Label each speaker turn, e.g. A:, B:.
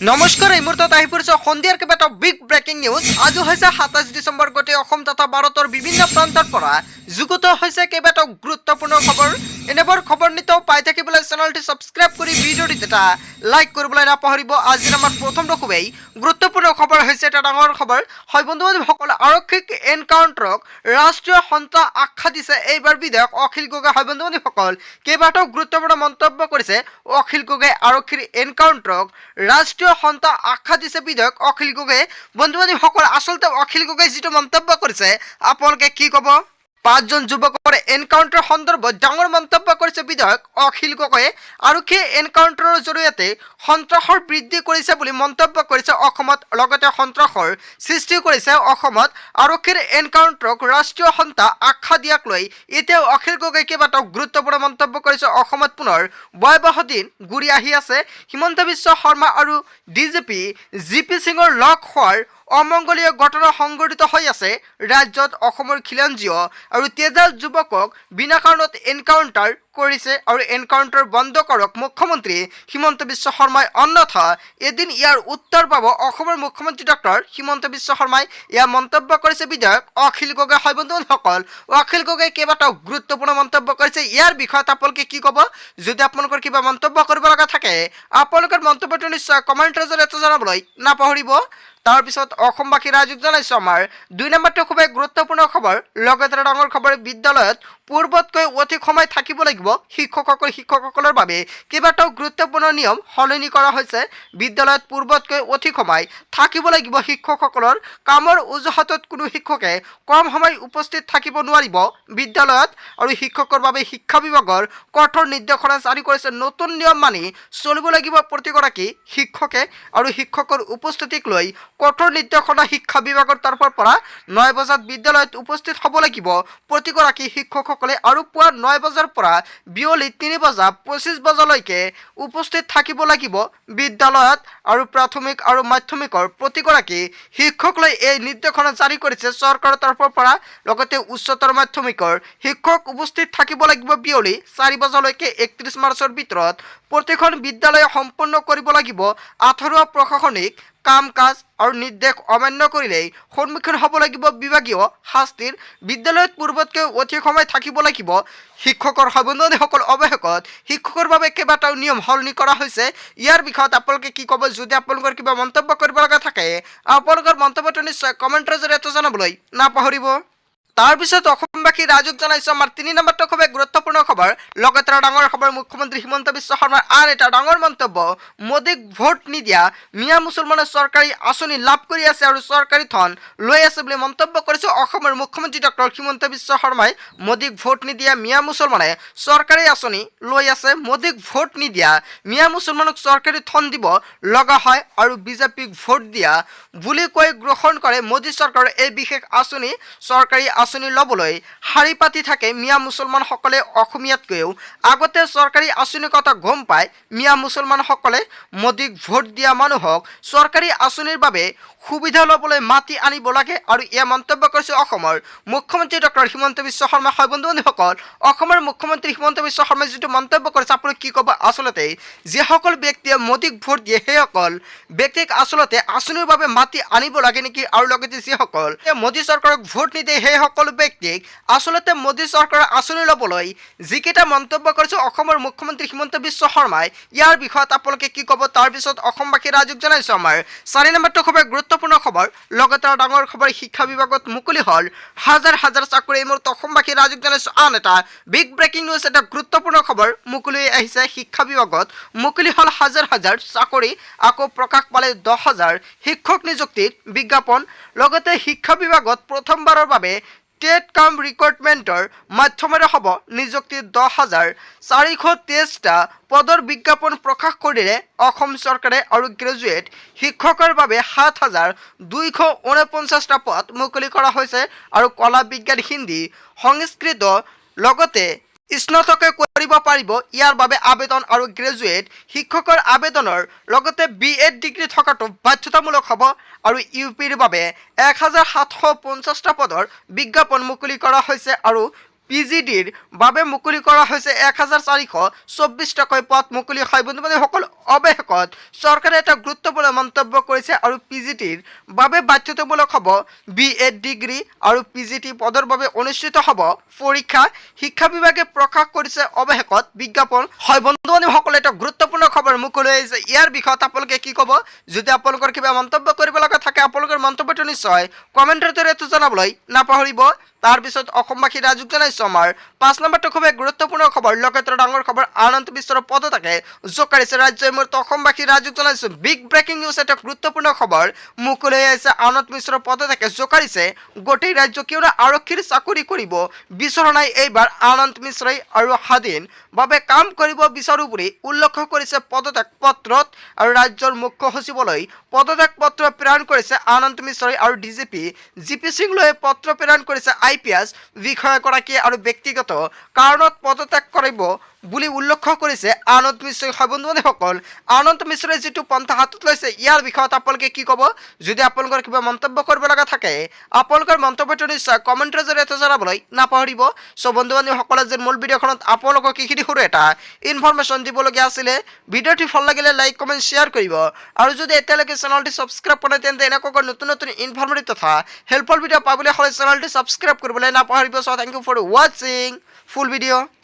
A: নমস্কাৰ এই মুহূৰ্তত আহি পৰিছে সন্ধিয়াৰ কেইবাটা বিগ ব্ৰেকিং নিউজ। আজি হৈছে ২৭ ডিচেম্বৰ। গোটেই অসম তথা ভাৰতৰ বিভিন্ন প্ৰান্তৰ পৰা যুগুত হৈছে কেইবাটাও গুৰুত্বপূৰ্ণ খবৰ। এনেবোৰ খবৰ নিতৌ পাই থাকিবলৈ চেনেলটি ছাবস্ক্ৰাইব কৰি ভিডিঅ'টি এটা লাইক কৰিবলৈ নাপাহৰিব। আজিৰ আমাৰ প্ৰথমটো খুবেই গুৰুত্বপূৰ্ণ খবৰ হৈছে এটা ডাঙৰ খবৰ। হয় বন্ধু-বান্ধৱীসকল, আৰক্ষীক এনকাউণ্টাৰক ৰাষ্ট্ৰীয় সন্ত্ৰাস আখ্যা দিছে এইবাৰ বিধায়ক অখিল গগৈ। হয় বন্ধু-বান্ধৱীসকল, কেইবাটাও গুৰুত্বপূৰ্ণ মন্তব্য কৰিছে অখিল গগৈ। আৰক্ষীৰ এনকাউণ্টাৰক ৰাষ্ট্ৰীয় সন্ত্ৰাস আখ্যা দিছে বিধায়ক অখিল গগৈ। বন্ধু-বান্ধৱীসকল, আচলতে অখিল গগৈ যিটো মন্তব্য কৰিছে আপোনালোকে কি ক'ব? ৫জন যুৱকৰ এনকাউণ্টাৰ সন্দৰ্ভত ডাঙৰ মন্তব্য কৰিছে বিধায়ক অখিল গগৈয়ে। আৰক্ষীয়ে এনকাউণ্টাৰৰ জৰিয়তে সন্ত্ৰাসৰ বৃদ্ধি কৰিছে বুলি মন্তব্য কৰিছে অসমত, লগতে সন্ত্ৰাসৰ সৃষ্টি কৰিছে অসমত। আৰক্ষীৰ এনকাউণ্টাৰক ৰাষ্ট্ৰীয় সন্ত্ৰাস আখ্যা দিয়াক লৈ এতিয়াও অখিল গগৈ কেইবাটাও গুৰুত্বপূৰ্ণ মন্তব্য কৰিছে। অসমত পুনৰ ভয়াৱহ দিন ঘূৰি আহি আছে। হিমন্ত বিশ্ব শৰ্মা আৰু ডিজিপি জি.পি. সিঙৰ লগ হোৱাৰ অমংগলীয় ঘটনা সংঘটিত হৈ আছে ৰাজ্যত। অসমৰ খিলঞ্জীয় আৰু তেজাল যুৱকক বিনা কাৰণত এনকাউণ্টাৰ কৰিছে আৰু এনকাউণ্টাৰ বন্ধ কৰক মুখ্যমন্ত্ৰী হিমন্ত বিশ্ব শৰ্মাই, অন্যথা এদিন ইয়াৰ উত্তৰ পাব অসমৰ মুখ্যমন্ত্ৰী ডক্টৰ হিমন্ত বিশ্ব শৰ্মাই। এয়া মন্তব্য কৰিছে বিধায়ক অখিল গগৈ। হয় বন্ধুসকল, অখিল গগৈ কেইবাটাও গুৰুত্বপূৰ্ণ মন্তব্য কৰিছে। ইয়াৰ বিষয়ত আপোনালোকে কি ক'ব? যদি আপোনালোকৰ কিবা মন্তব্য কৰিব লগা থাকে আপোনালোকৰ মন্তব্যটো নিশ্চয় কমেণ্টৰ জৰিয়তে জনাবলৈ নাপাহৰিব। তাৰপিছত অসমবাসী ৰাইজক জনাইছোঁ আমাৰ ২ নম্বৰটো খুবেই গুৰুত্বপূৰ্ণ খবৰ। লগতে ডাঙৰ খবৰ, বিদ্যালয়ত পূৰ্বতকৈ অধিক সময় থাকিব লাগিব শিক্ষকসকলৰ বাবে কেইবাটাও গুৰুত্বপূৰ্ণ নিয়ম সলনি কৰা হৈছে। বিদ্যালয়ত পূৰ্বতকৈ অধিক সময় থাকিব লাগিব শিক্ষকসকলৰ। কামৰ অজুহাতত কোনো শিক্ষকে কম সময় উপস্থিত থাকিব নোৱাৰিব বিদ্যালয়ত। আৰু শিক্ষকৰ বাবে শিক্ষা বিভাগৰ কঠোৰ নিৰ্দেশনা জাৰি কৰিছে। নতুন নিয়ম মানি চলিব লাগিব প্ৰতিগৰাকী শিক্ষকে। আৰু শিক্ষকৰ উপস্থিতিক লৈ কঠোৰ নিৰ্দেশনা শিক্ষা বিভাগৰ তৰফৰ পৰা ৯ বজাত বিদ্যালয়ত উপস্থিত হ'ব লাগিব প্ৰতিগৰাকী শিক্ষকসকলে। আৰু পুৱা ৯ বজাৰ পৰা বিয়লি ৩:২৫ বজালৈকে উপস্থিত থাকিব লাগিব বিদ্যালয়ত। আৰু প্ৰাথমিক আৰু মাধ্যমিকৰ প্ৰতিগৰাকী শিক্ষক লৈ এই নিৰ্দেশনা জাৰি কৰিছে চৰকাৰৰ তৰফৰ পৰা। লগতে উচ্চতৰ মাধ্যমিকৰ শিক্ষক উপস্থিত থাকিব লাগিব বিয়লি ৪ বজালৈকে। ৩১ মাৰ্চৰ ভিতৰত প্ৰতিখন বিদ্যালয়ে সম্পূৰ্ণ কৰিব লাগিব আঁঠুৱা প্ৰশাসনিক কাম কাজ আৰু নিৰ্দেশ অমান্য কৰিলেই সন্মুখীন হ'ব লাগিব বিভাগীয় শাস্তিৰ। বিদ্যালয়ত পূৰ্বতকৈ অধিক সময় থাকিব লাগিব শিক্ষকৰ। বন্ধুসকল, অৱশেষত শিক্ষকৰ বাবে কেইবাটাও নিয়ম সলনি কৰা হৈছে। ইয়াৰ বিষয়ত আপোনালোকে কি ক'ব? যদি আপোনালোকৰ কিবা মন্তব্য কৰিব লগা থাকে আপোনালোকৰ মন্তব্যটো নিশ্চয় কমেণ্টৰ জৰিয়তে জনাবলৈ নাপাহৰিব। তাৰপিছত অসমবাসী ৰাইজক জনাইছোঁ আমাৰ ৩ নম্বৰটো খুবেই গুৰুত্বপূৰ্ণ খবৰ। লগতে ডাঙৰ খবৰ, মুখ্যমন্ত্ৰী হিমন্ত বিশ্ব শৰ্মাৰ আন এটা ডাঙৰ মন্তব্য। মোদীক ভোট নিদিয়া মিয়া মুছলমানে চৰকাৰী আঁচনি লাভ কৰি আছে আৰু চৰকাৰী ধন লৈ আছে বুলি মন্তব্য কৰিছে অসমৰ মুখ্যমন্ত্ৰী ডক্টৰ হিমন্ত বিশ্ব শৰ্মাই। মোদীক ভোট নিদিয়া মিয়া মুছলমানে চৰকাৰী আঁচনি লৈ আছে। মোদীক ভোট নিদিয়া মিয়া মুছলমানক চৰকাৰী ধন দিব লগা হয় আৰু বিজেপিক ভোট দিয়া বুলি কৈ গ্ৰহণ কৰে মোদী চৰকাৰৰ এই বিশেষ আঁচনি। চৰকাৰী আঁচনি ল'বলৈ শাৰী পাতি থাকে মিয়া মুছলমানসকলে। অসমীয়াতকৈও আগতে চৰকাৰী আঁচনিৰ কথা গম পায় মিয়া মুছলমানসকলে। মোদীক ভোট দিয়া মানুহক চৰকাৰী আঁচনিৰ বাবে সুবিধা ল'বলৈ মাতি আনিব লাগে আৰু এয়া মন্তব্য কৰিছে অসমৰ মুখ্যমন্ত্ৰী ডক্টৰ হিমন্ত বিশ্ব শৰ্মা। হয় বন্ধুসকল, অসমৰ মুখ্যমন্ত্ৰী হিমন্ত বিশ্ব শৰ্মাই যিটো মন্তব্য কৰিছে আপুনি কি ক'ব? আচলতে যিসকল ব্যক্তিয়ে মোদীক ভোট দিয়ে সেইসকল ব্যক্তিক আচলতে আঁচনিৰ বাবে মাতি আনিব লাগে নেকি? আৰু লগতে যিসকল মোদী চৰকাৰক ভোট নিদিয়ে সেই সকলো ব্যক্তিক আচলতে মোদী চৰকাৰৰ আঁচনি ল'বলৈ যিকেইটা মন্তব্য কৰিছে অসমৰ মুখ্যমন্ত্ৰী হিমন্ত বিশ্ব শৰ্মাই, ইয়াৰ বিষয়ত আপোনালোকে কি ক'ব? তাৰপিছত অসমবাসী ৰাইজক জনাইছোঁ আমাৰ ৪ নম্বৰটো খুবেই গুৰুত্বপূৰ্ণ খবৰ। লগতে ডাঙৰ খবৰ, শিক্ষা বিভাগত মুকলি হ'ল হাজাৰ হাজাৰ চাকৰি। এই মুহূৰ্তত অসমবাসী ৰাইজক জনাইছোঁ আন এটা বিগ ব্ৰেকিং নিউজ, এটা গুৰুত্বপূৰ্ণ খবৰ মুকলি আহিছে। শিক্ষা বিভাগত মুকলি হ'ল হাজাৰ হাজাৰ চাকৰি। আকৌ প্ৰকাশ পালে ১০,০০০ শিক্ষক নিযুক্তিৰ বিজ্ঞাপন। লগতে শিক্ষা বিভাগত প্ৰথমবাৰৰ বাবে টেট কাম ৰিক্ৰুটমেণ্টৰ মাধ্যমেৰে হ'ব নিযুক্তি। ১০,৪২৩টা পদৰ বিজ্ঞাপন প্ৰকাশ কৰিলে অসম চৰকাৰে। আৰু গ্ৰেজুৱেট শিক্ষকৰ বাবে ৭,২৪৯টা পদ মুকলি কৰা হৈছে। আৰু কলা, বিজ্ঞান, হিন্দী, সংস্কৃত লগতে স্নাতকে কৰিব পাৰিব ইয়াৰ বাবে আবেদন। আৰু গ্ৰেজুৱেট শিক্ষকৰ আবেদনৰ লগতে BEd ডিগ্ৰী থকাটো বাধ্যতামূলক হ'ব। আৰু UPৰ বাবে ১,৭৫০টা পদৰ বিজ্ঞাপন মুকলি কৰা হৈছে। আৰু পিজিডিৰ বাবে মুকলি কৰা হৈছে 1424 টাকৈ পদ মুকলি হয়। বন্ধু বান্ধৱীসকল, অৱশেষত চৰকাৰে এটা গুৰুত্বপূৰ্ণ মন্তব্য কৰিছে আৰু পিজিটিৰ বাবে বাধ্যতামূলক হ'ব BA ডিগ্ৰী আৰু পিজিটি পদৰ বাবে অনুষ্ঠিত হ'ব পৰীক্ষা। শিক্ষা বিভাগে প্ৰকাশ কৰিছে অৱশেষত বিজ্ঞাপন। হয় বন্ধু বান্ধৱীসকল, এটা গুৰুত্বপূৰ্ণ খবৰ মুকলি হৈছে। ইয়াৰ বিষয়ত আপোনালোকে কি ক'ব? যদি আপোনালোকৰ কিবা মন্তব্য কৰিব লগা থাকে আপোনালোকৰ মন্তব্যটো নিশ্চয় কমেণ্টৰ জৰিয়তে জনাবলৈ নাপাহৰিব। তাৰপিছত অসমবাসী ৰাজুক জনাইছোঁ আমাৰ 5 নম্বৰটো খুবেই গুৰুত্বপূৰ্ণ খবৰ, লগতে ডাঙৰ খবৰ আনন্দ মিশ্ৰৰ পদত্যাগে জোকাৰিছে ৰাজ্যই। মোৰ অসমবাসী ৰাজুক জনাইছোঁ বিগ ব্ৰেকিং নিউজ, এটা গুৰুত্বপূৰ্ণ খবৰ মুকলি হৈছে। আনন্দ মিশ্ৰৰ পদত্যাগে জোকাৰিছে গোটেই ৰাজ্য, কিয়নো আৰক্ষীৰ চাকৰি কৰিব বিচৰা নাই এইবাৰ আনন্দ মিশ্ৰই আৰু স্বাধীনভাৱে কাম কৰিব বিচাৰো বুলি উল্লেখ কৰিছে পদত্যাগ পত্ৰত। আৰু ৰাজ্যৰ মুখ্য সচিবলৈ পদত্যাগ পত্ৰ প্ৰেৰণ কৰিছে আনন্দ মিশ্ৰই আৰু ডিজিপি জিপি সিংলৈ পত্ৰ প্ৰেৰণ কৰিছে IPS বিষয়াগৰাকীয়ে আৰু ব্যক্তিগত কাৰণত পদত্যাগ কৰিব বুলি উল্লেখ কৰিছে আনন্দ মিশ্ৰই। হয় বন্ধু বান্ধৱীসকল, আনন্দ মিশ্ৰই যিটো পন্থা হাতত লৈছে ইয়াৰ বিষয়ত আপোনালোকে কি ক'ব? যদি আপোনালোকৰ কিবা মন্তব্য কৰিব লগা থাকে আপোনালোকৰ মন্তব্যটো নিশ্চয় কমেণ্টৰ জৰিয়তে জনাবলৈ নাপাহৰিব। চ' বন্ধু বান্ধৱীসকল, আজিৰ মূল ভিডিঅ'খনত আপোনালোকক এইখিনি সৰু এটা ইনফৰমেশ্যন দিবলগীয়া আছিলে। ভিডিঅ'টি ভাল লাগিলে লাইক কমেণ্ট শ্বেয়াৰ কৰিব আৰু যদি এতিয়ালৈকে চেনেলটি ছাবস্ক্ৰাইব কৰা নাই তেন্তে এনেকুৱা নতুন নতুন ইনফৰমেটিভ তথা হেল্পফুল ভিডিঅ' পাবলৈ হ'লে চেনেলটি ছাবস্ক্ৰাইব কৰিবলৈ নাপাহৰিব। চ' থেংক ইউ ফৰ ৱাচিং ফুল ভিডিঅ'।